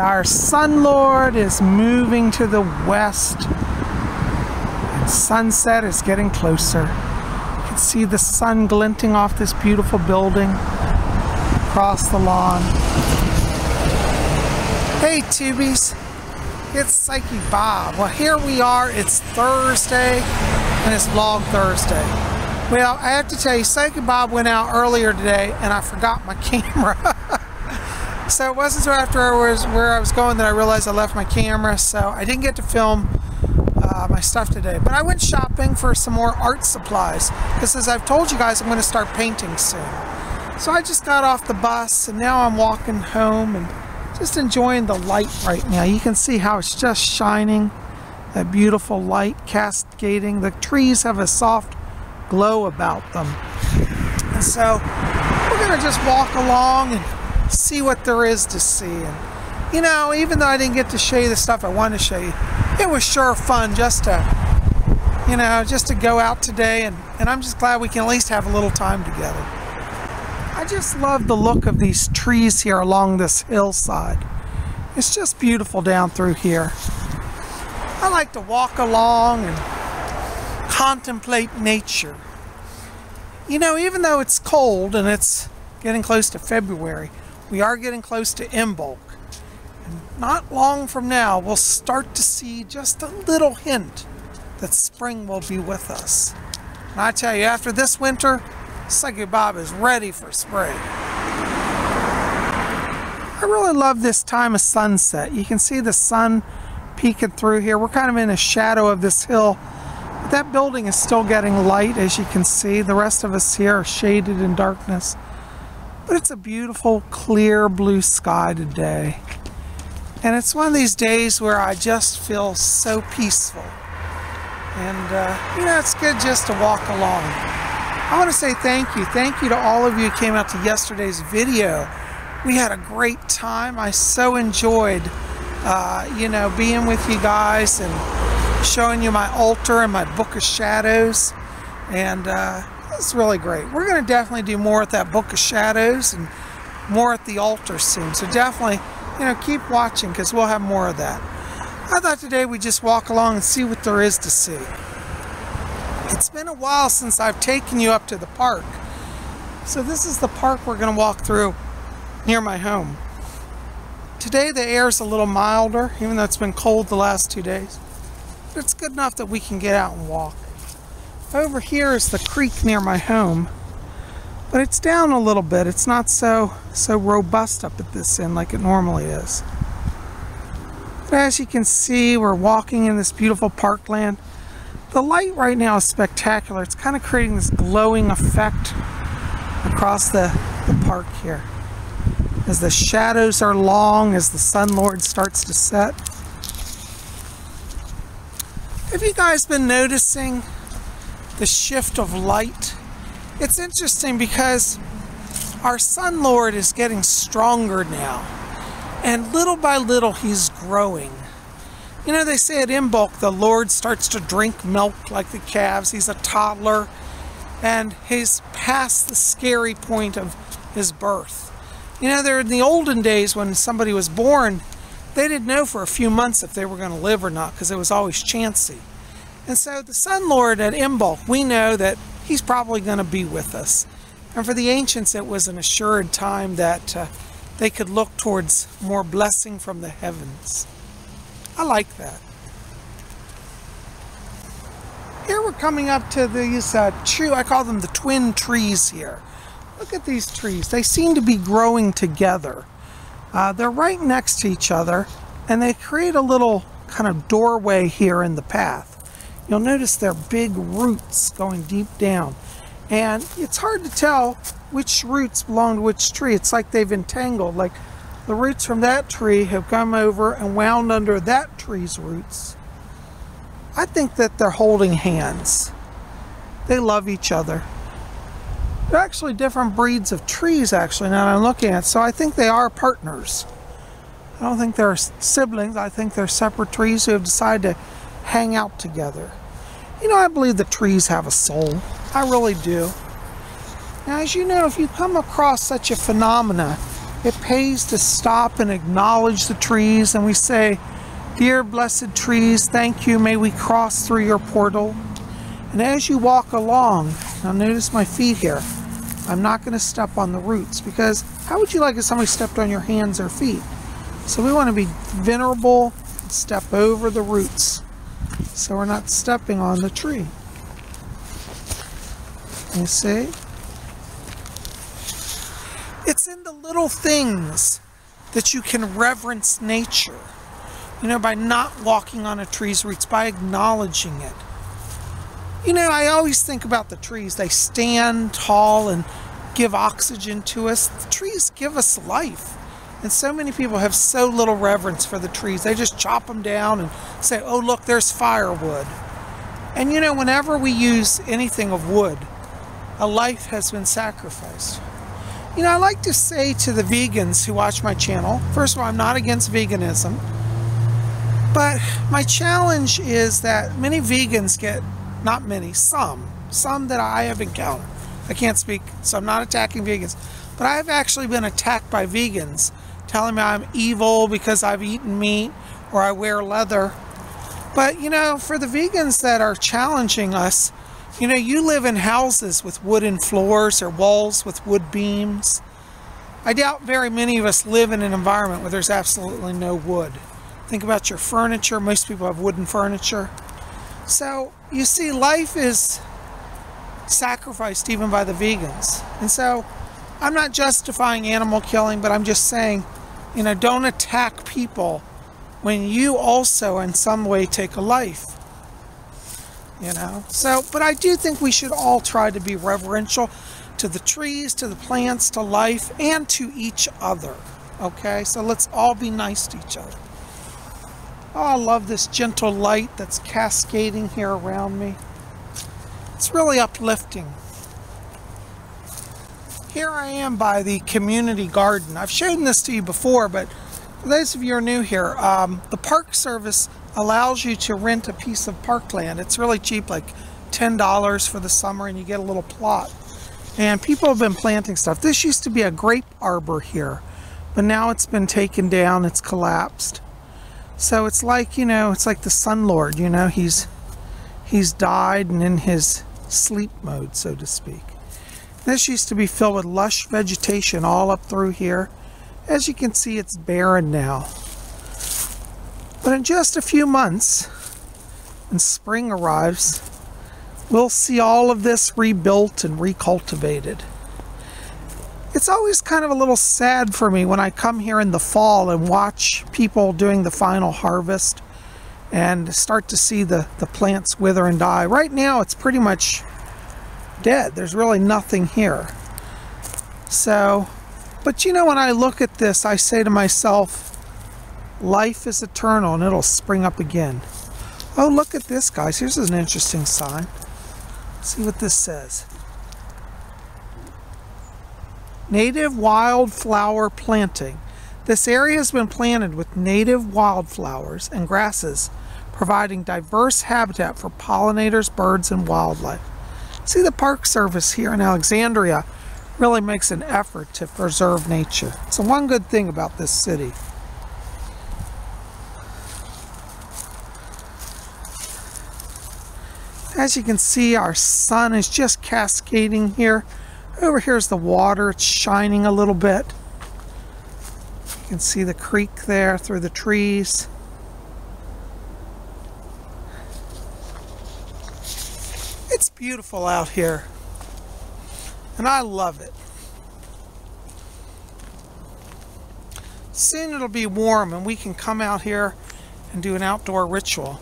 our Sun Lord is moving to the west. And sunset is getting closer. You can see the sun glinting off this beautiful building across the lawn. Hey Tubies, it's Psyche Bob. Well, here we are. It's Thursday and it's Vlog Thursday. Well, I have to tell you, Psyche Bob went out earlier today and I forgot my camera. So it wasn't until after where I was going that I realized I left my camera, so I didn't get to film my stuff today. But I went shopping for some more art supplies, because as I've told you guys, I'm going to start painting soon. So I just got off the bus and now I'm walking home and just enjoying the light right now. You can see how it's just shining, that beautiful light cascading. The trees have a soft glow about them. And so we're going to just walk along and see what there is to see. And you know, even though I didn't get to show you the stuff I wanted to show you, it was sure fun just to, you know, just to go out today, and I'm just glad we can at least have a little time together. I just love the look of these trees here along this hillside. It's just beautiful down through here. I like to walk along and contemplate nature. You know, even though it's cold and it's getting close to February, we are getting close to Imbolc. And not long from now, we'll start to see just a little hint that spring will be with us. And I tell you, after this winter, Psyche Bob is ready for spring. I really love this time of sunset. You can see the sun peeking through here. We're kind of in a shadow of this hill. But that building is still getting light, as you can see. The rest of us here are shaded in darkness. But it's a beautiful, clear blue sky today. And it's one of these days where I just feel so peaceful. And, you know, it's good just to walk along. I want to say thank you. Thank you to all of you who came out to yesterday's video. We had a great time. I so enjoyed, you know, being with you guys and showing you my altar and my Book of Shadows. And, it's really great. We're going to definitely do more at that Book of Shadows and more at the altar soon. So definitely, you know, keep watching because we'll have more of that. I thought today we'd just walk along and see what there is to see. It's been a while since I've taken you up to the park. So this is the park we're going to walk through near my home. Today the air's a little milder, even though it's been cold the last 2 days. But it's good enough that we can get out and walk. Over here is the creek near my home, but it's down a little bit. It's not so robust up at this end like it normally is. But as you can see, we're walking in this beautiful parkland. The light right now is spectacular. It's kind of creating this glowing effect across the park here. As the shadows are long, as the Sun Lord starts to set. Have you guys been noticing the shift of light? It's interesting because our Sun Lord is getting stronger now, and little by little he's growing. You know, they say at Imbolc the Lord starts to drink milk like the calves. He's a toddler and he's past the scary point of his birth. You know, there in the olden days when somebody was born, they didn't know for a few months if they were going to live or not, because it was always chancy. And so the Sun Lord at Imbolc, we know that he's probably going to be with us. And for the ancients, it was an assured time that they could look towards more blessing from the heavens. I like that. Here we're coming up to these true, I call them the twin trees here. Look at these trees. They seem to be growing together. They're right next to each other, and they create a little kind of doorway here in the path. You'll notice their big roots going deep down. And it's hard to tell which roots belong to which tree. It's like they've entangled. Like the roots from that tree have come over and wound under that tree's roots. I think that they're holding hands. They love each other. They're actually different breeds of trees, actually, now that I'm looking at it. So I think they are partners. I don't think they're siblings. I think they're separate trees who have decided to hang out together. You know, I believe the trees have a soul. I really do. Now, as you know, if you come across such a phenomena it pays to stop and acknowledge the trees, and we say, "Dear blessed trees, thank you, may we cross through your portal." And as you walk along, now notice my feet here, I'm not going to step on the roots, because how would you like if somebody stepped on your hands or feet? So we want to be venerable, step over the roots, so we're not stepping on the tree. You see? It's in the little things that you can reverence nature. You know, by not walking on a tree's roots, by acknowledging it. You know, I always think about the trees. They stand tall and give oxygen to us. The trees give us life. And so many people have so little reverence for the trees. They just chop them down and say, "Oh, look, there's firewood." And you know, whenever we use anything of wood, a life has been sacrificed. You know, I like to say to the vegans who watch my channel, first of all, I'm not against veganism, but my challenge is that many vegans get, not many, some that I have encountered. I can't speak, so I'm not attacking vegans, but I've actually been attacked by vegans telling me I'm evil because I've eaten meat or I wear leather. But you know, for the vegans that are challenging us, you know, you live in houses with wooden floors or walls with wood beams. I doubt very many of us live in an environment where there's absolutely no wood. Think about your furniture. Most people have wooden furniture. So you see, life is sacrificed even by the vegans. And so I'm not justifying animal killing, but I'm just saying, you know, don't attack people when you also in some way take a life. You know, so, but I do think we should all try to be reverential to the trees, to the plants, to life, and to each other. Okay, so let's all be nice to each other. Oh, I love this gentle light that's cascading here around me. It's really uplifting. Here I am by the community garden. I've shown this to you before, but for those of you who are new here, the Park Service allows you to rent a piece of parkland. It's really cheap, like $10 for the summer, and you get a little plot. And people have been planting stuff. This used to be a grape arbor here, but now it's been taken down, it's collapsed. So it's like, you know, it's like the Sun Lord, you know, he's died and in his sleep mode, so to speak. This used to be filled with lush vegetation all up through here. As you can see, it's barren now. But in just a few months, when spring arrives, we'll see all of this rebuilt and recultivated. It's always kind of a little sad for me when I come here in the fall and watch people doing the final harvest and start to see the plants wither and die. Right now, it's pretty much dead. There's really nothing here. So, but you know, when I look at this, I say to myself, life is eternal and it'll spring up again. Oh, look at this, guys. Here's an interesting sign. Let's see what this says. Native wildflower planting. This area has been planted with native wildflowers and grasses, providing diverse habitat for pollinators, birds, and wildlife. See, the Park Service here in Alexandria really makes an effort to preserve nature. So one good thing about this city. As you can see, our sun is just cascading here. Over here's the water. It's shining a little bit. You can see the creek there through the trees. It's beautiful out here, and I love it. Soon it'll be warm and we can come out here and do an outdoor ritual.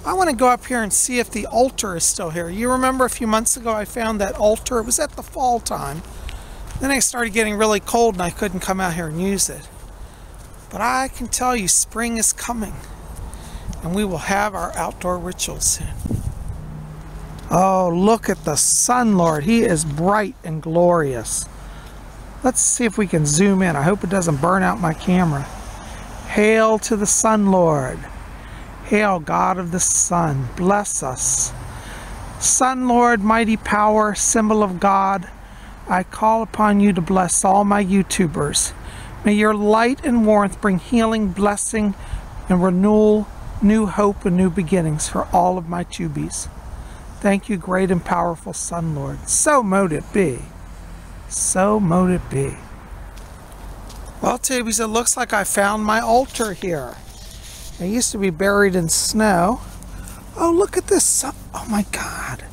I want to go up here and see if the altar is still here. You remember a few months ago I found that altar. It was at the fall time. Then I started getting really cold and I couldn't come out here and use it. But I can tell you, spring is coming and we will have our outdoor rituals soon. Oh, look at the Sun Lord. He is bright and glorious. Let's see if we can zoom in. I hope it doesn't burn out my camera. Hail to the Sun Lord. Hail, God of the sun, bless us. Sun Lord, mighty power, symbol of God, I call upon you to bless all my YouTubers. May your light and warmth bring healing, blessing, and renewal, new hope, and new beginnings for all of my tubies. Thank you, great and powerful Sun Lord. So mote it be. So mote it be. Well, tubies, it looks like I found my altar here. It used to be buried in snow. Oh, look at this. Oh my God.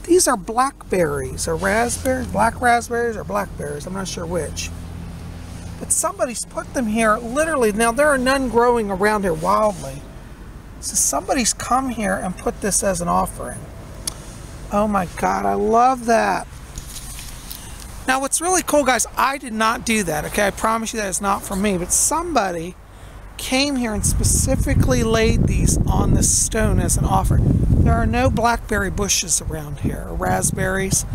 These are blackberries or raspberries, black raspberries or blackberries. I'm not sure which. But somebody's put them here literally. Now, there are none growing around here wildly. So somebody's come here and put this as an offering. Oh my God, I love that. Now, what's really cool, guys, I did not do that, okay? I promise you that it's not from me, but somebody came here and specifically laid these on this stone as an offering. There are no blackberry bushes around here, or raspberries.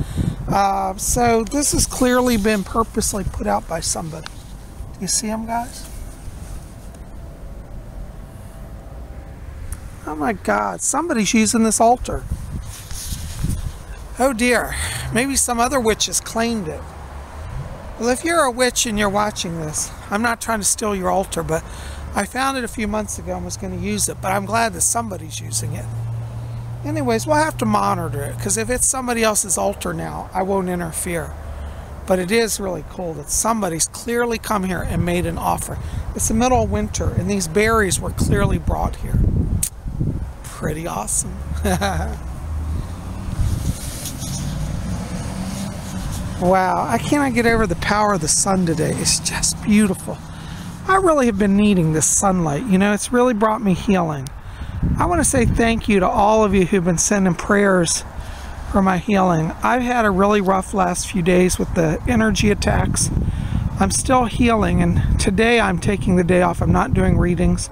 So this has clearly been purposely put out by somebody. Do you see them, guys? Oh my God, somebody's using this altar. Oh dear, maybe some other witch has claimed it. Well, if you're a witch and you're watching this, I'm not trying to steal your altar, but I found it a few months ago and was going to use it, but I'm glad that somebody's using it. Anyways, we'll have to monitor it, because if it's somebody else's altar now, I won't interfere. But it is really cool that somebody's clearly come here and made an offering. It's the middle of winter, and these berries were clearly brought here. Pretty awesome. Wow, I cannot get over the power of the sun today. It's just beautiful. I really have been needing this sunlight. You know, it's really brought me healing. I want to say thank you to all of you who've been sending prayers for my healing. I've had a really rough last few days with the energy attacks. I'm still healing, and today I'm taking the day off. I'm not doing readings,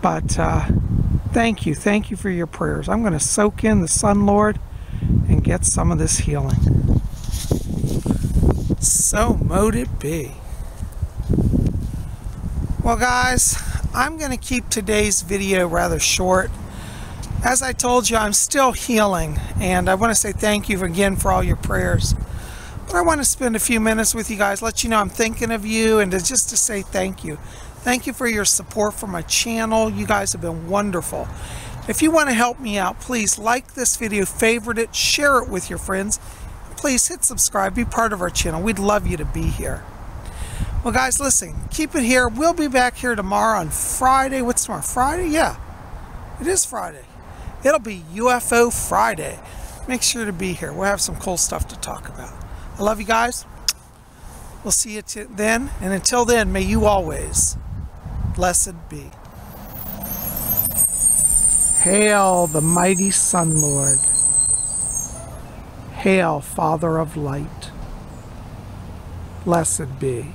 but thank you. Thank you for your prayers. I'm going to soak in the Sun Lord and get some of this healing. So mote it be. Well, guys, I'm going to keep today's video rather short. As I told you, I'm still healing, and I want to say thank you again for all your prayers. But I want to spend a few minutes with you guys, let you know I'm thinking of you, and just to say thank you. Thank you for your support for my channel. You guys have been wonderful. If you want to help me out, please like this video, favorite it, share it with your friends. Please hit subscribe, be part of our channel. We'd love you to be here. Well, guys, listen, keep it here. We'll be back here tomorrow on Friday. What's tomorrow? Friday? Yeah, it is Friday. It'll be UFO Friday. Make sure to be here. We'll have some cool stuff to talk about. I love you guys. We'll see you then. And until then, may you always blessed be. Hail the mighty Sun Lord. Hail, Father of Light. Blessed be.